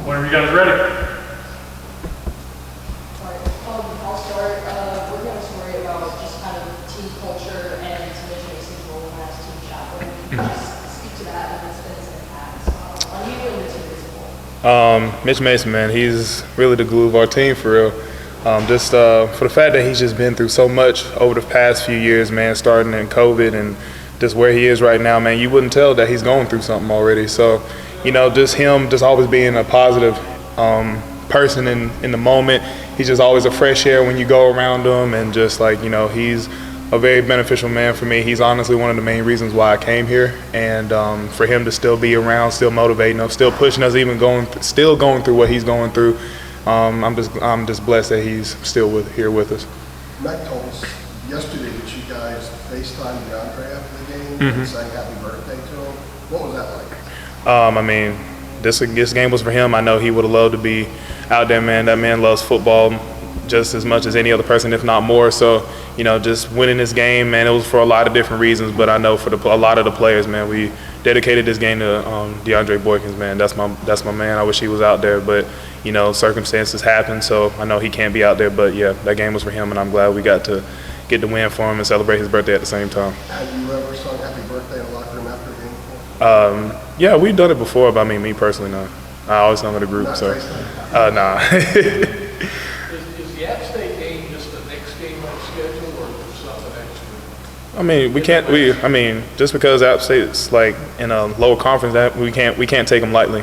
Whenever you guys are ready. I'll start. We're going to story about just kind of team culture and Mitch Mason's role as team chaplain. Just speak to that and it's been his impact on you and the team as a whole. Mitch Mason, man, he's really the glue of our team for real. Just for the fact that he's just been through so much over the past few years, man, starting in COVID and just where he is right now, man, you wouldn't tell that he's going through something already. So, just him just always being a positive person in the moment. He's just always a fresh air when you go around him, and just like, he's a very beneficial man for me. He's honestly one of the main reasons why I came here, and for him to still be around, still motivating us, still pushing us, even still going through what he's going through. I'm just blessed that he's still here with us. Matt told us yesterday that you guys FaceTimed DeAndre after the game and sang happy birthday to him. What was that like? This game was for him. I know he would have loved to be out there, man. That man loves football just as much as any other person, if not more. So, just winning this game, man, it was for a lot of different reasons. But I know for a lot of the players, man, we dedicated this game to DeAndre Boykins, man. That's my man. I wish he was out there, but circumstances happen, so I know he can't be out there. But yeah, that game was for him, and I'm glad we got to get the win for him and celebrate his birthday at the same time. Have you ever sung happy birthday in the locker room after a game before? Yeah, we've done it before, but me personally, no. I always sung with the group, so nah. Is the App State game just the next game on schedule, or is there something extra? Just because App State's like in a lower conference, that we can't take them lightly.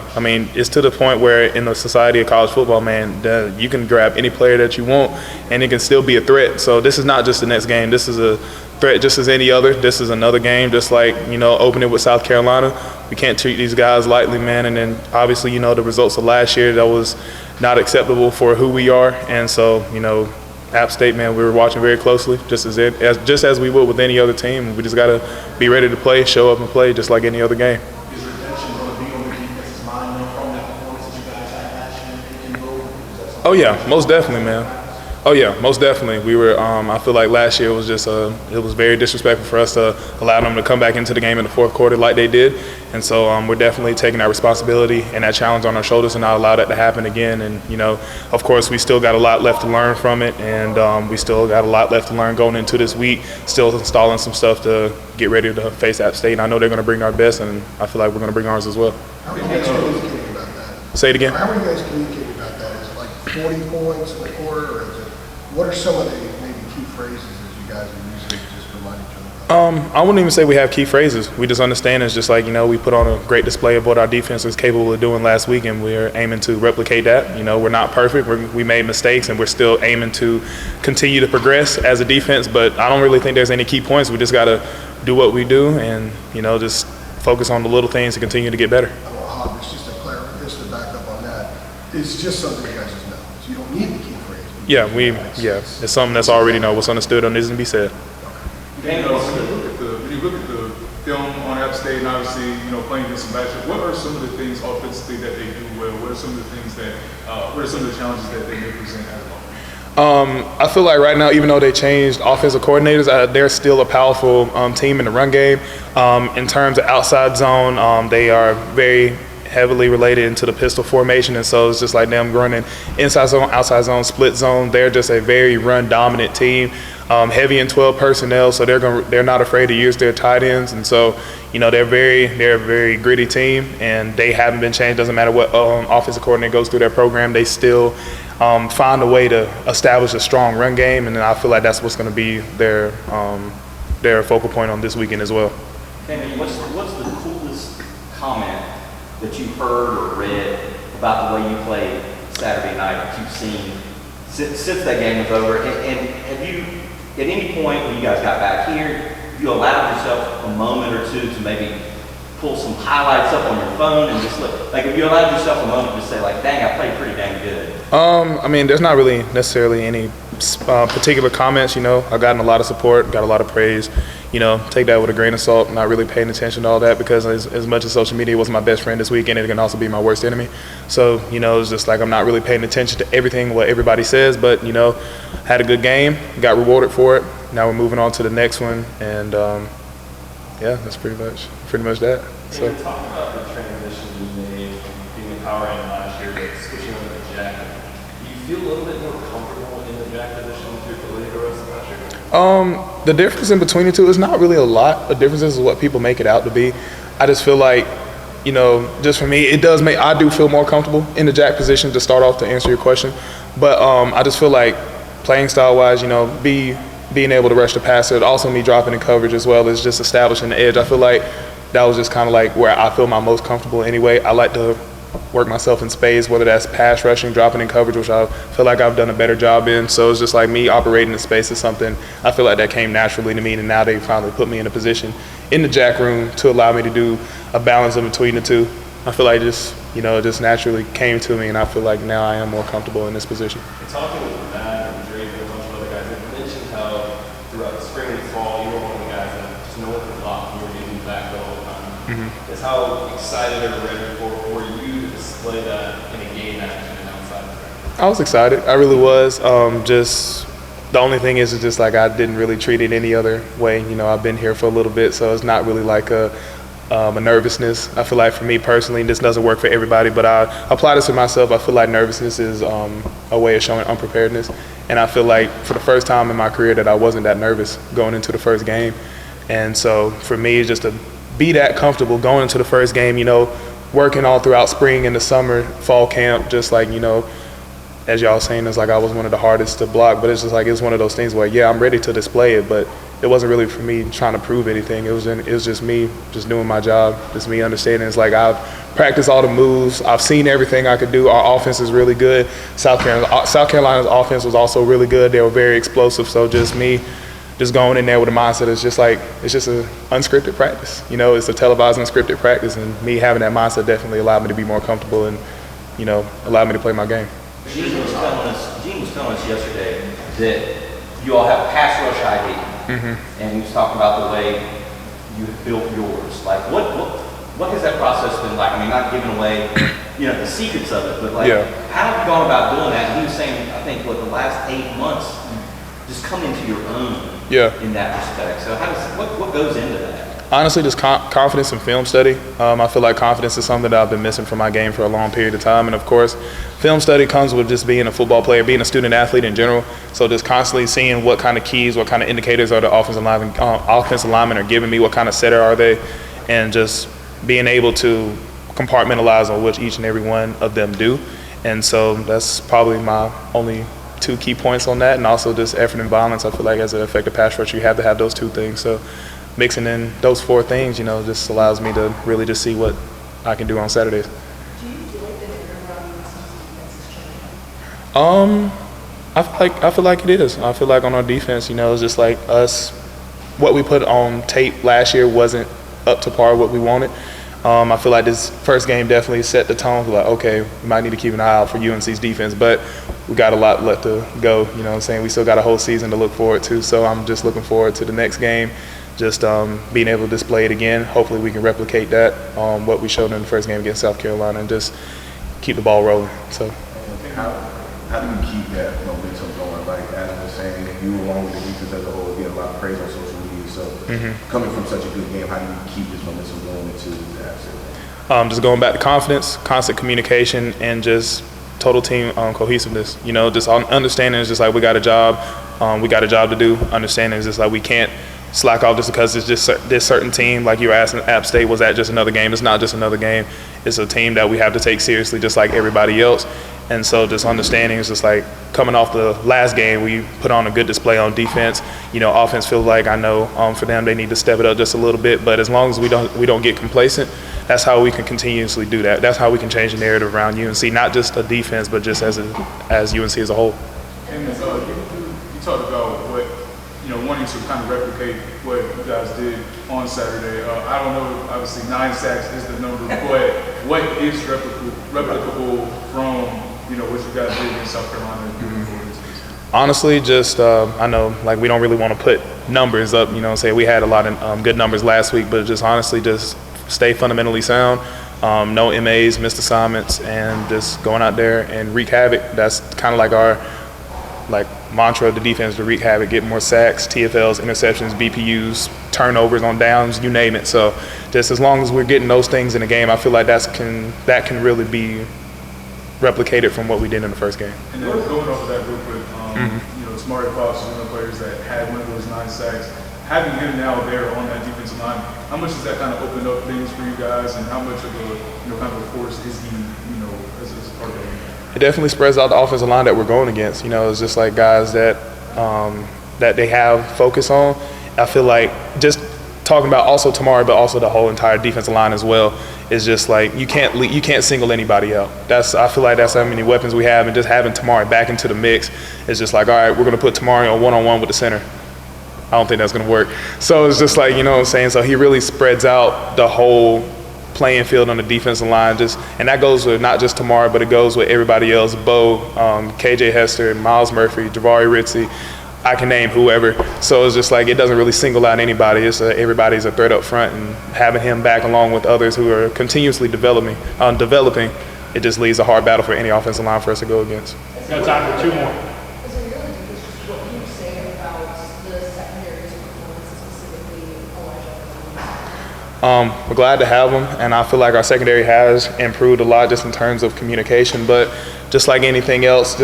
It's to the point where in the society of college football, man, you can grab any player that you want, and it can still be a threat. So this is not just the next game. This is a threat just as any other. This is another game, just like, opening with South Carolina. We can't treat these guys lightly, man. And then obviously, the results of last year, that was not acceptable for who we are. And so, App State, man, we were watching very closely, just as we would with any other team. We just got to be ready to play, show up and play just like any other game. Is redemption going to be on the defense's mind from that performance that you guys had last year in Louisville? Oh yeah, most definitely, man. Oh yeah, most definitely. We were. I feel like last year was just it was very disrespectful for us to allow them to come back into the game in the fourth quarter like they did, and so we're definitely taking that responsibility and that challenge on our shoulders and not allow that to happen again. And of course, we still got a lot left to learn from it, and we still got a lot left to learn going into this week. Still installing some stuff to get ready to face App State. And I know they're going to bring our best, and I feel like we're going to bring ours as well. How are you guys communicating about that? Say it again. How are you guys communicating about that? Is it like 40 points in the quarter, or is it? What are some of the maybe key phrases that you guys are using to just remind each other? I wouldn't even say we have key phrases. We just understand it's just like, we put on a great display of what our defense was capable of doing last week, and we're aiming to replicate that. We're not perfect. We made mistakes, and we're still aiming to continue to progress as a defense. But I don't really think there's any key points. We just got to do what we do and, just focus on the little things to continue to get better. It's just just to back up on that. It's just something you guys just know. So you don't need the key phrase. It's something that's already what's understood and isn't to be said. When you look at the film on App State, and obviously, playing against some matchups, what are some of the things offensively that they do well? What are some of the things what are some of the challenges that they may present as well? I feel like right now, even though they changed offensive coordinators, they're still a powerful team in the run game. In terms of outside zone, they are very heavily related into the pistol formation, and so it's just like them running inside zone, outside zone, split zone. They're just a very run dominant team, heavy in 12 personnel, so they're not afraid to use their tight ends, and so they're a very gritty team, and they haven't been changed. Doesn't matter what offensive coordinator goes through their program, they still find a way to establish a strong run game, and then I feel like that's what's going to be their focal point on this weekend as well. Kaimon, what's the coolest comment that you heard or read about the way you played Saturday night that you've seen since that game was over? And have you, at any point when you guys got back here, you allowed yourself a moment or two to maybe pull some highlights up on your phone and just look, like, if you allowed yourself a moment to say, like, dang, I played pretty dang good? There's not really necessarily any particular comments. I've gotten a lot of support, got a lot of praise. Take that with a grain of salt, not really paying attention to all that, because as much as social media was my best friend this weekend, it can also be my worst enemy. So, it's just like I'm not really paying attention to everything what everybody says, but, had a good game, got rewarded for it. Now we're moving on to the next one, and that's pretty much that. So talk about the transition you made from being power end last year, but switching over to the jack. Do you feel a little bit more comfortable in the jack position with your ability to rest last year? The difference in between the two is not really a lot. The difference is what people make it out to be. I just feel like, just for me, I do feel more comfortable in the jack position to start off to answer your question. But I just feel like playing style-wise, being able to rush the passer, also me dropping in coverage as well as just establishing the edge. I feel like that was just kind of like where I feel my most comfortable anyway. I like to work myself in space, whether that's pass rushing, dropping in coverage, which I feel like I've done a better job in. So it's just like me operating in space is something I feel like that came naturally to me, and now they finally put me in a position in the jack room to allow me to do a balance in between the two. I feel like it just naturally came to me, and I feel like now I am more comfortable in this position. Talking with Matt and Drake and a bunch of other guys, they mentioned how throughout the spring and fall, you were one of the guys that just no one could block, and you were getting back the whole time. Is how excited or ready for you to display that in a game action and outside of that? I was excited. I really was. Just the only thing is just like I didn't really treat it any other way. I've been here for a little bit, so it's not really like a nervousness. I feel like for me personally, this doesn't work for everybody, but I apply this to myself. I feel like nervousness is a way of showing unpreparedness, and I feel like for the first time in my career that I wasn't that nervous going into the first game. And so for me, just to be that comfortable going into the first game, working all throughout spring and the summer, fall camp, just like, as y'all saying, it's like I was one of the hardest to block, but it's just like it's one of those things where, yeah, I'm ready to display it, but it wasn't really for me trying to prove anything. It was just me just doing my job, just me understanding. It's like I've practiced all the moves. I've seen everything I could do. Our offense is really good. South Carolina's offense was also really good. They were very explosive, so just me just going in there with a mindset it's just an unscripted practice. It's a televised unscripted practice, and me having that mindset definitely allowed me to be more comfortable and, allowed me to play my game. Gene was telling us yesterday that you all have pass rush ID, and he was talking about the way you have built yours. Like, what has that process been like? I mean, not giving away, the secrets of it, but how have you gone about doing that? And he was saying, I think, the last 8 months, just come into your own. In that respect. So what goes into that? Honestly, just confidence in film study. I feel like confidence is something that I've been missing from my game for a long period of time. And of course, film study comes with just being a football player, being a student athlete in general. So just constantly seeing what kind of keys, what kind of indicators are the offensive linemen are giving me, what kind of setter are they, and just being able to compartmentalize on which each and every one of them do. And so that's probably my only 2 key points on that, and also just effort and balance. I feel like as an effective pass rusher, you have to have those 2 things. So mixing in those 4 things, just allows me to really just see what I can do on Saturdays. Do you feel like the narrative around UNC's defense is changing? I feel like it is. I feel like on our defense, it's just like us. What we put on tape last year wasn't up to par what we wanted. I feel like this first game definitely set the tone for like, okay, we might need to keep an eye out for UNC's defense, but we got a lot left to go. We still got a whole season to look forward to. So I'm just looking forward to the next game, just being able to display it again. Hopefully we can replicate that, what we showed in the first game against South Carolina, and just keep the ball rolling. So how do you keep that momentum going? Like Adam was saying, you along with the defense as a whole get a lot of praise on social media. So coming from such a good game, how do you keep this momentum going into the half? Just going back to confidence, constant communication, and just total team cohesiveness. Just understanding is just like we got a job to do. Understanding is just like we can't slack off just because it's just this certain team. Like you were asking App State, was that just another game? It's not just another game. It's a team that we have to take seriously just like everybody else. And so just understanding is just like coming off the last game, we put on a good display on defense. Offense feels like I know for them they need to step it up just a little bit. But as long as we don't get complacent, that's how we can continuously do that. That's how we can change the narrative around UNC, not just a defense, but just as UNC as a whole. And you talked about wanting to kind of replicate what you guys did on Saturday. I don't know, obviously 9 sacks is the number, but what is replicable from what you guys did in South Carolina? Honestly, just I know like we don't really want to put numbers up. Say we had a lot of good numbers last week, but just honestly, just stay fundamentally sound. No MAs, missed assignments, and just going out there and wreak havoc. That's kind of like our mantra of the defense to wreak havoc, get more sacks, TFLs, interceptions, BPUs, turnovers on downs, you name it. So just as long as we're getting those things in the game, I feel like that can really be replicated from what we did in the first game. And then going off of that real quick, you know, Tamari Fox is one of the players that had one of those 9 sacks. Having him now there on that defensive line, how much does that kind of open up things for you guys, and how much of a, you know, kind of a force is he, you know, as a part of that? It definitely spreads out the offensive line that we're going against. You know, it's just like guys that that they have focus on. I feel like just talking about also Tamari, but also the whole entire defensive line as well, is just like you can't single anybody out. I feel like that's how many weapons we have, and just having Tamari back into the mix is just like, all right, we're going to put Tamari on one-on-one with the center. I don't think that's going to work. So it's just like, you know what I'm saying? So he really spreads out the whole playing field on the defensive line. And that goes with not just Tamari, but it goes with everybody else, Bo, KJ Hester, Miles Murphy, Javari Ritzy. I can name whoever. So it's just like it doesn't really single out anybody. It's everybody's a threat up front, and having him back along with others who are continuously developing, it just leaves a hard battle for any offensive line for us to go against. Got time for 2 more. Is it really just what you say about the secondary's performance, specifically Elijah? We're glad to have him, and I feel like our secondary has improved a lot just in terms of communication. But just like anything else,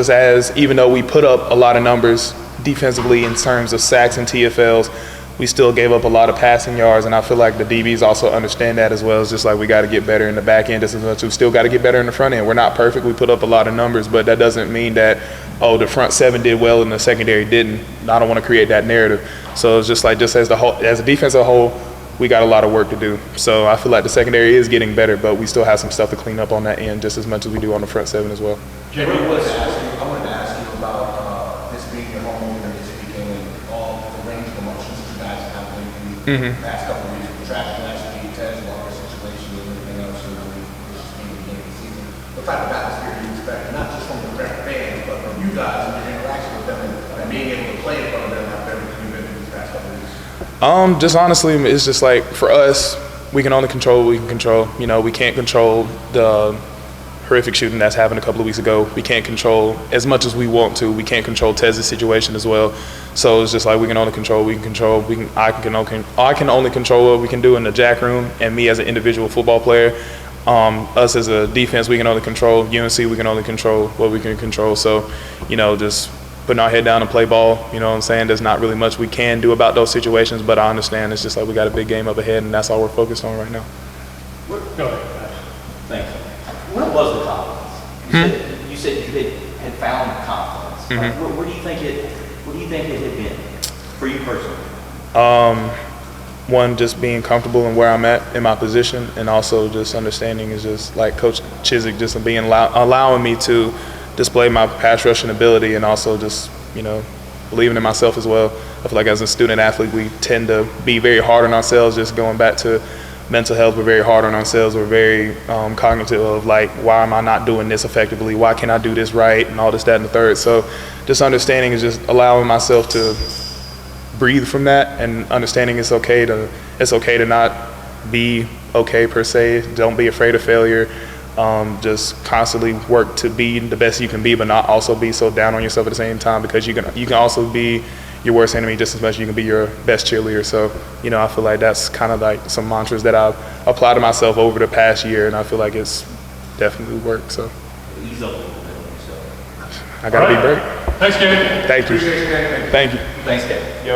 even though we put up a lot of numbers defensively in terms of sacks and TFLs, we still gave up a lot of passing yards, and I feel like the DBs also understand that as well. It's just like we got to get better in the back end just as much as we still got to get better in the front end. We're not perfect. We put up a lot of numbers, but that doesn't mean that, the front 7 did well and the secondary didn't. I don't want to create that narrative. So it's just like as a defense as a whole, we got a lot of work to do. So I feel like the secondary is getting better, but we still have some stuff to clean up on that end just as much as we do on the front 7 as well. I wanted to ask you about this being your home game and this game and all the range of emotions that you guys have been through the past couple of weeks with the trash last week, Ted's Walker situation and everything else, and really this being the beginning of the season. What type of atmosphere do you expect, not just from the fans, but from you guys and your interaction with them and being able to play in front of them after everything you've been through these past couple of weeks? Just honestly, it's just like for us, we can only control what we can control. You know, we can't control the horrific shooting that's happened a couple of weeks ago. We can't control as much as we want to. We can't control Tez's situation as well. So it's just like we can only control what we can control. I can only control what we can do in the jack room, and me as an individual football player. Us as a defense, we can only control. UNC, we can only control what we can control. So, you know, just putting our head down and play ball, you know what I'm saying? There's not really much we can do about those situations, but I understand it's just like we got a big game up ahead, and that's all we're focused on right now. Go ahead. Thanks. Where was the confidence? You said you had found confidence. Like, where do you think it had been for you personally? One, just being comfortable in where I'm at in my position, and also just understanding is just like Coach Chiswick just being allowing me to display my pass rushing ability, and also just, you know, believing in myself as well. I feel like as a student athlete, we tend to be very hard on ourselves. Just going back to mental health, we're very hard on ourselves. We're very cognitive of like, why am I not doing this effectively? Why can't I do this right? And all this, that, and the third. So just understanding is just allowing myself to breathe from that, and understanding it's okay to not be okay per se. Don't be afraid of failure. Just constantly work to be the best you can be, but not also be so down on yourself at the same time, because you can also be your worst enemy just as much as you can be your best cheerleader. So, you know, I feel like that's kind of like some mantras that I've applied to myself over the past year, and I feel like it's definitely worked. So Ease up a little bit on yourself. I gotta be brave. Thanks, Gabe. Thank you. Appreciate it, Gabe. Thank you. Thanks, Kevin.